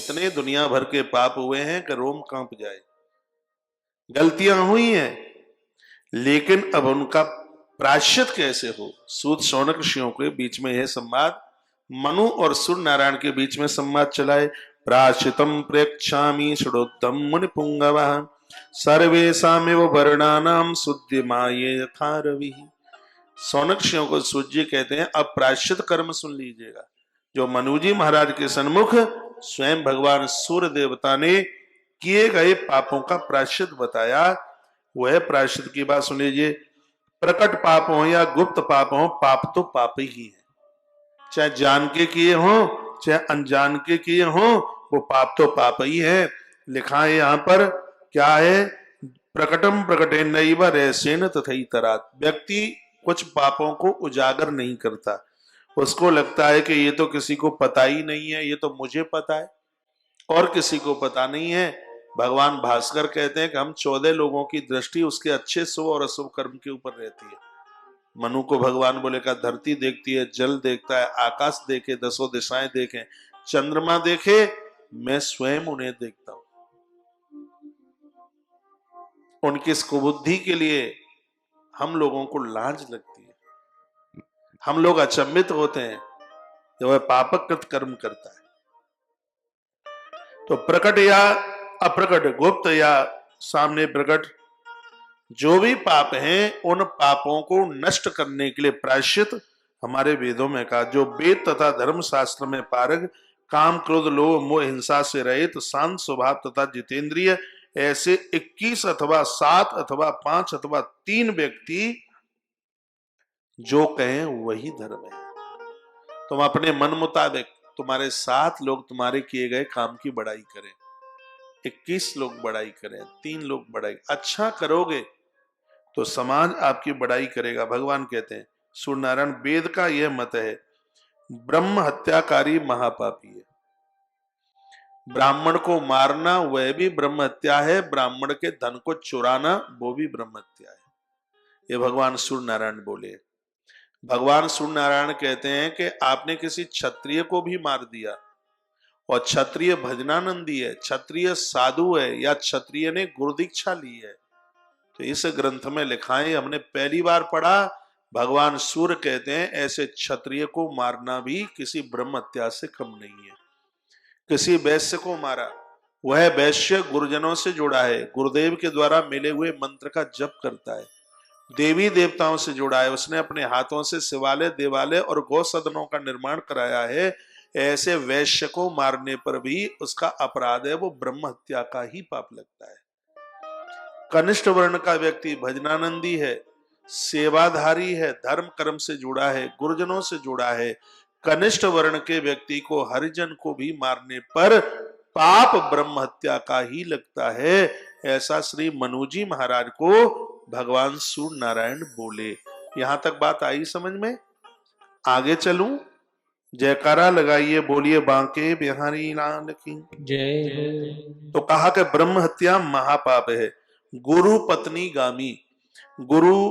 इतने दुनिया भर के पाप हुए हैं कि रोम कांप जाए। गलतियां हुई हैं, लेकिन अब उनका प्रायश्चित कैसे हो। सूत शौनक ऋषियों के बीच में यह संवाद, मनु और सूर्य नारायण के बीच में संवाद चलाए। प्रायश्चितम प्रेक्षामि षडोत्तम मुनि पुंगवः सर्वेषामेव वर्णानाम शुद्धिमाये यथा रवि। शौनक ऋषियों को सूर्य कहते हैं। अब प्रायश्चित कर्म सुन लीजिएगा, जो मनुजी महाराज के सन्मुख स्वयं भगवान सूर्य देवता ने किए गए पापों का प्रायश्चित बताया। वह प्रायश्चित की बात सुन लीजिए। प्रकट पाप हो या गुप्त पाप हो, पाप तो पाप ही है। चाहे जान के किए हो चाहे अनजान के किए हो, वो पाप तो पाप ही है। लिखा है यहां पर, क्या है, प्रकटम प्रकटे नैव रहस्येन तथैतरात्। व्यक्ति कुछ पापों को उजागर नहीं करता, उसको लगता है कि ये तो किसी को पता ही नहीं है, ये तो मुझे पता है और किसी को पता नहीं है। भगवान भास्कर कहते हैं कि हम 14 लोगों की दृष्टि उसके अच्छे शुभ और अशुभ कर्म के ऊपर रहती है। मनु को भगवान बोले का धरती देखती है, जल देखता है, आकाश देखे, 10 दिशाएं देखें, चंद्रमा देखे, मैं स्वयं उन्हें देखता हूं। उनकी इस कुबुद्धि के लिए हम लोगों को लाज लगती है। हम लोग अचंभित होते हैं जब वह पापकृत कर्म करता है। तो प्रकट या अप्रकट, गुप्त या सामने प्रकट, जो भी पाप हैं, उन पापों को नष्ट करने के लिए प्रायश्चित हमारे वेदों में कहा। जो वेद तथा धर्म शास्त्र में पारग, काम क्रोध लोभ मोह हिंसा से रहित, शांत स्वभाव तथा जितेंद्रिय, ऐसे 21 अथवा 7 अथवा 5 अथवा 3 व्यक्ति जो कहें वही धर्म है। तुम अपने मन मुताबिक, तुम्हारे 7 लोग तुम्हारे किए गए काम की बड़ाई करें, 21 लोग बड़ाई करें, 3 लोग बड़ाई, अच्छा करोगे तो समाज आपकी बड़ाई करेगा। भगवान कहते हैं, सूर्य नारायण वेद का यह मत है, ब्रह्म हत्याकारी महापापी है। ब्राह्मण को मारना वह भी ब्रह्म हत्या है, ब्राह्मण के धन को चुराना वो भी ब्रह्म हत्या है। ये भगवान सूर्य नारायण बोले। भगवान सूर्य नारायण कहते हैं कि आपने किसी क्षत्रिय को भी मार दिया, और क्षत्रिय भजनानंदी है, क्षत्रिय साधु है, या क्षत्रिय ने गुरु दीक्षा ली है, तो इस ग्रंथ में लिखा है, हमने पहली बार पढ़ा, भगवान सूर्य कहते हैं ऐसे क्षत्रिय को मारना भी किसी ब्रह्म हत्या से कम नहीं है। किसी वैश्य को मारा, वह वैश्य गुरुजनों से जुड़ा है, गुरुदेव के द्वारा मिले हुए मंत्र का जप करता है, देवी देवताओं से जुड़ा है, उसने अपने हाथों से शिवालय, देवालय और गौ सदनों का निर्माण कराया है। ऐसे वैश्य को मारने पर भी उसका अपराध है, वो ब्रह्म हत्या का ही पाप लगता है। कनिष्ठ वर्ण का व्यक्ति भजनानंदी है, सेवाधारी है, धर्म कर्म से जुड़ा है, गुरुजनों से जुड़ा है, कनिष्ठ वर्ण के व्यक्ति को, हरिजन को भी मारने पर पाप ब्रह्म हत्या का ही लगता है। ऐसा श्री मनुजी महाराज को भगवान सूर्य नारायण बोले। यहां तक बात आई समझ में? आगे चलूं? जयकारा लगाइए, बोलिए बांके बिहारी लाल की जय। तो कहा कि ब्रह्म हत्या महापाप है। गुरु पत्नी गामी, गुरु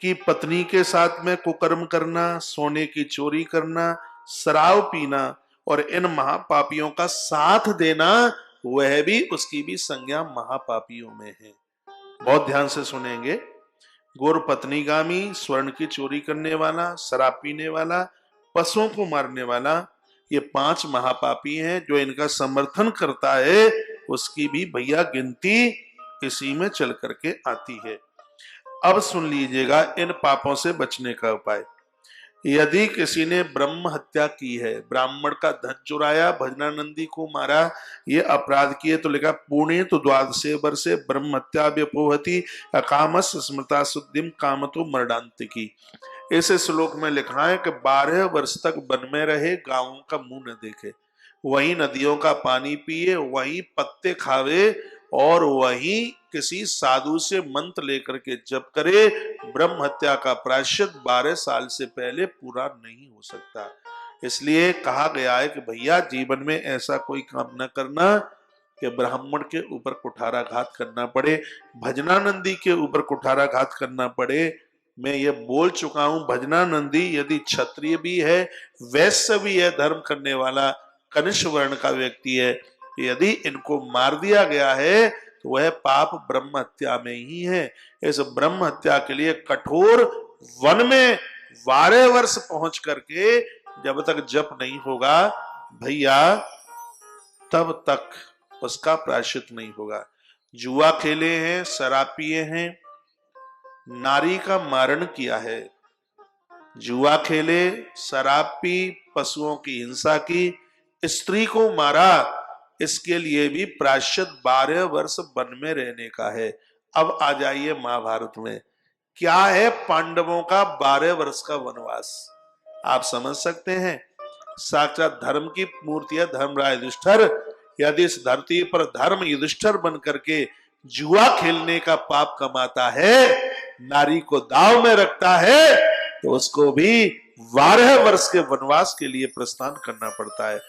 की पत्नी के साथ में कुकर्म करना, सोने की चोरी करना, शराब पीना और इन महापापियों का साथ देना, वह भी, उसकी भी संज्ञा महापापियों में है। बहुत ध्यान से सुनेंगे। गुरु पत्नीगामी, स्वर्ण की चोरी करने वाला, शराब पीने वाला, पशुओं को मारने वाला, ये 5 महापापी हैं। जो इनका समर्थन करता है उसकी भी भैया गिनती इसी में चल करके आती है। अब सुन लीजिएगा इन पापों से बचने का उपाय। यदि किसी ने ब्रह्म हत्या की है, ब्राह्मण का धन चुराया, भजनानंदी को मारा, ये अपराध किए, तो लिखा पुण्य तो द्वादशे वर्षे ब्रह्म हत्या व्यपोहति अकामस स्मृता शुद्धिम कामतो मरणांत की। इस श्लोक में लिखा है कि 12 वर्ष तक वन में रहे, गांवों का मुंह न देखे, वही नदियों का पानी पिए, वही पत्ते खावे और वही किसी साधु से मंत्र लेकर के जप करे। ब्रह्म हत्या का प्रायश्चित 12 साल से पहले पूरा नहीं हो सकता। इसलिए कहा गया है कि भैया जीवन में ऐसा कोई काम न करना कि ब्राह्मण के ऊपर कुठाराघात करना पड़े, भजनानंदी के ऊपर कुठाराघात करना पड़े। मैं ये बोल चुका हूं, भजनानंदी यदि क्षत्रिय भी है, वैश्य भी है, धर्म करने वाला, कनिष्ठ वर्ण का व्यक्ति है, यदि इनको मार दिया गया है तो वह पाप ब्रह्म हत्या में ही है। इस ब्रह्म हत्या के लिए कठोर वन में 12 वर्ष पहुंच करके जब तक जप नहीं होगा भैया, तब तक उसका प्रायश्चित नहीं होगा। जुआ खेले हैं, शराब पिए हैं, नारी का मारण किया है, जुआ खेले, शराब पी, पशुओं की हिंसा की, स्त्री को मारा, इसके लिए भी प्रायश्चित 12 वर्ष वन में रहने का है। अब आ जाइए महाभारत में, क्या है पांडवों का 12 वर्ष का वनवास, आप समझ सकते हैं। साक्षात धर्म की मूर्ति है धर्मराज युधिष्ठिर। यदि इस धरती पर धर्म युधिष्ठिर बन करके जुआ खेलने का पाप कमाता है, नारी को दाव में रखता है, तो उसको भी 12 वर्ष के वनवास के लिए प्रस्थान करना पड़ता है।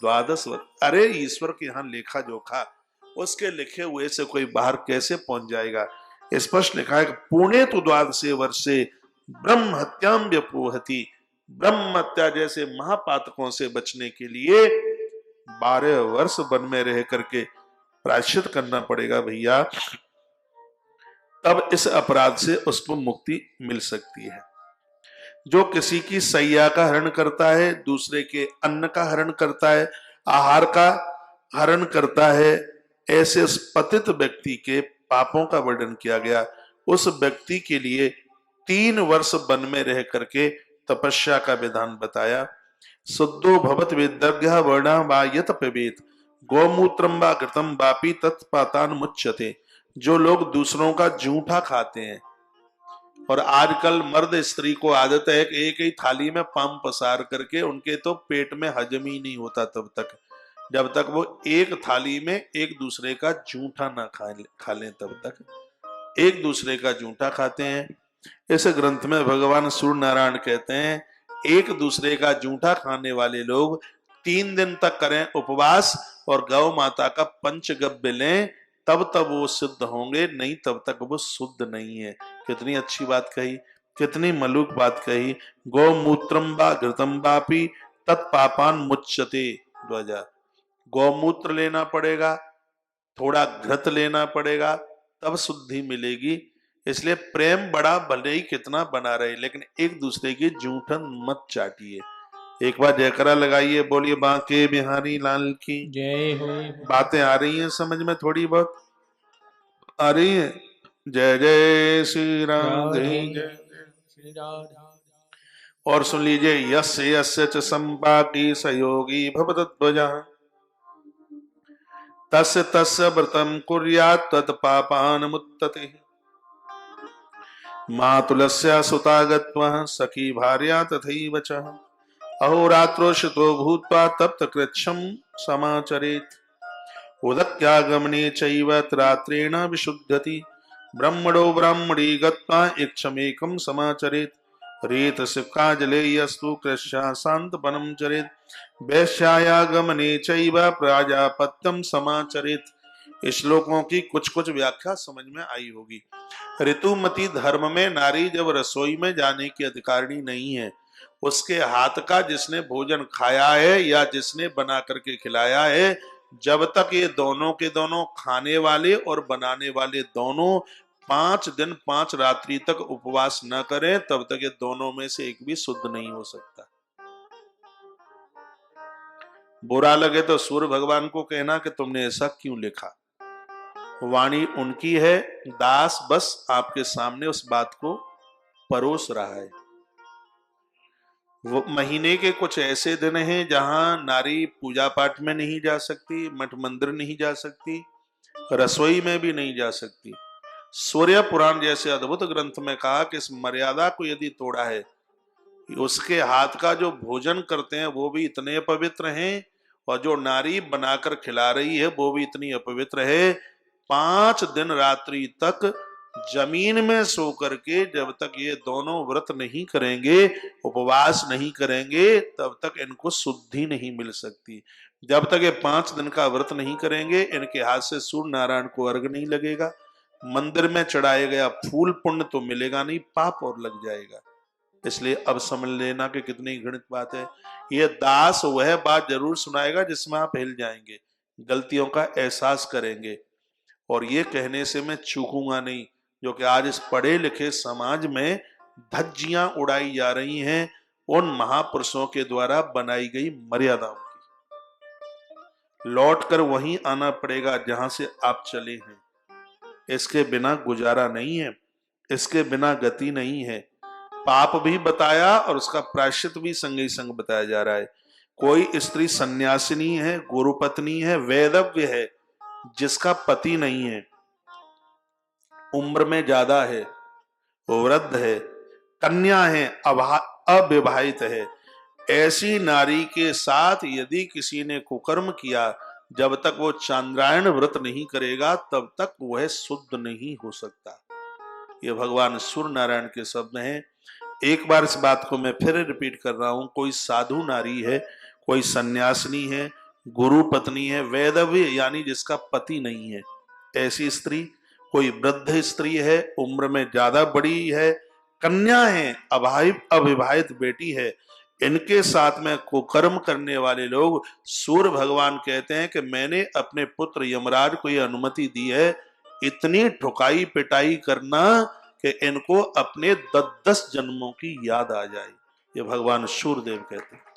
12 वर्ष, अरे ईश्वर के यहाँ लेखा जोखा, उसके लिखे हुए से कोई बाहर कैसे पहुंच जाएगा। स्पष्ट लिखा है कि पुणे तो 12 वर्षे ब्रह्म हत्याम व्यपोहति, ब्रह्म हत्या जैसे महापातकों से बचने के लिए 12 वर्ष वन में रह करके प्रायश्चित करना पड़ेगा भैया, तब इस अपराध से उसको मुक्ति मिल सकती है। जो किसी की सैया का हरण करता है, दूसरे के अन्न का हरण करता है, आहार का हरण करता है, ऐसे उस पतित व्यक्ति के पापों का वर्णन किया गया। उस व्यक्ति के लिए 3 वर्ष वन में रह करके तपस्या का विधान बताया। शुद्धो भवत वेदज्ञ वर्णा वा यत पवेत गौमूत्रम वा घृतम वापि तत्पातान मुच्यते। जो लोग दूसरों का जूठा खाते हैं, और आजकल मर्द स्त्री को आदत है कि एक ही थाली में पाम पसार करके, उनके तो पेट में हजम ही नहीं होता तब तक, जब तक वो एक थाली में एक दूसरे का जूठा ना खा लें, तब तक एक दूसरे का जूठा खाते हैं। इस ग्रंथ में भगवान सूर्य नारायण कहते हैं, एक दूसरे का जूठा खाने वाले लोग 3 दिन तक करें उपवास और गौ माता का पंचगव्य लें, तब तब वो शुद्ध होंगे, नहीं तब तक वो शुद्ध नहीं है। कितनी अच्छी बात कही, कितनी मलूक बात कही। गौमूत्रम वा घृतम वापि तत्पापान मुच्यते। ध्वजा, गौमूत्र लेना पड़ेगा, थोड़ा घृत लेना पड़ेगा, तब शुद्धि मिलेगी। इसलिए प्रेम बड़ा भले ही कितना बना रहे, लेकिन एक दूसरे की जूठन मत चाटिए। एक बार जयकरा लगाइए, बोलिए बांके बिहारी लाल की जय हो। बातें आ रही हैं समझ में, थोड़ी बहुत आ रही है। जय जय श्री राम, जय जय श्री राधा। और सुन लीजिए, यस्य यस्य च संपाति सहयोगी भवतध्वजा तस्य तस्य व्रतम कुर्यात् तत्पापान् मुत्तते। मातुलस्य सुता गत्वा सखी भार्या तथैव च अहोरात्रो शितो भूत्वा तप्त कृच्छं समाचरेत्। उदक्यागमने चैव रात्रेण विशुद्धति ब्रह्मणो ब्राह्मणी गत्वा इक्षमेकं समाचरेत्। रेतसिकाजले यस्तु कृष्या शान्तपनं चरेत् वैश्यायागमने चैव प्राजापत्यं समाचरेत्। श्लोकों की कुछ कुछ व्याख्या समझ में आई होगी। ऋतुमती धर्म में नारी जब रसोई में जाने की अधिकारिणी नहीं है, उसके हाथ का जिसने भोजन खाया है या जिसने बना करके खिलाया है, जब तक ये दोनों के दोनों खाने वाले और बनाने वाले दोनों 5 दिन 5 रात्रि तक उपवास न करें, तब तक ये दोनों में से एक भी शुद्ध नहीं हो सकता। बुरा लगे तो सूर्य भगवान को कहना कि तुमने ऐसा क्यों लिखा। वाणी उनकी है, दास बस आपके सामने उस बात को परोस रहा है। वो महीने के कुछ ऐसे दिन हैं जहां नारी पूजा पाठ में नहीं जा सकती, मठ मंदिर नहीं जा सकती, रसोई में भी नहीं जा सकती। सूर्य पुराण जैसे अद्भुत ग्रंथ में कहा कि इस मर्यादा को यदि तोड़ा है, उसके हाथ का जो भोजन करते हैं वो भी इतने अपवित्र हैं, और जो नारी बनाकर खिला रही है वो भी इतनी अपवित्र है। 5 दिन रात्रि तक जमीन में सो करके जब तक ये दोनों व्रत नहीं करेंगे, उपवास नहीं करेंगे, तब तक इनको शुद्धि नहीं मिल सकती। जब तक ये 5 दिन का व्रत नहीं करेंगे, इनके हाथ से सूर्य नारायण को अर्घ नहीं लगेगा, मंदिर में चढ़ाया गया फूल पुण्य तो मिलेगा नहीं, पाप और लग जाएगा। इसलिए अब समझ लेना कि कितनी घृणित बात है। ये दास वह बात जरूर सुनाएगा जिसमें आप हिल जाएंगे, गलतियों का एहसास करेंगे और ये कहने से मैं चूकूंगा नहीं, जो कि आज इस पढ़े लिखे समाज में धज्जियां उड़ाई जा रही हैं उन महापुरुषों के द्वारा बनाई गई मर्यादाओं की। लौट कर वहीं आना पड़ेगा जहां से आप चले हैं। इसके बिना गुजारा नहीं है, इसके बिना गति नहीं है। पाप भी बताया और उसका प्रायश्चित भी संग संग बताया जा रहा है। कोई स्त्री सन्यासिनी है, गुरुपत्नी है, वैधव्य है, जिसका पति नहीं है, उम्र में ज्यादा है, वृद्ध है, कन्या है, अविवाहित है, ऐसी नारी के साथ यदि किसी ने कुकर्म किया, जब तक वो चांद्रायण व्रत नहीं करेगा तब तक वह शुद्ध नहीं हो सकता। ये भगवान सूर्य नारायण के शब्द हैं। एक बार इस बात को मैं फिर रिपीट कर रहा हूं, कोई साधु नारी है, कोई सन्यासिनी है, गुरु पत्नी है, वैधव्य यानी जिसका पति नहीं है, ऐसी स्त्री, कोई वृद्ध स्त्री है, उम्र में ज्यादा बड़ी है, कन्या है, अविवाहित बेटी है, इनके साथ में कुकर्म करने वाले लोग, सूर्य भगवान कहते हैं कि मैंने अपने पुत्र यमराज को यह अनुमति दी है इतनी ठुकाई पिटाई करना कि इनको अपने 10 जन्मों की याद आ जाए। ये भगवान सूर्यदेव कहते हैं।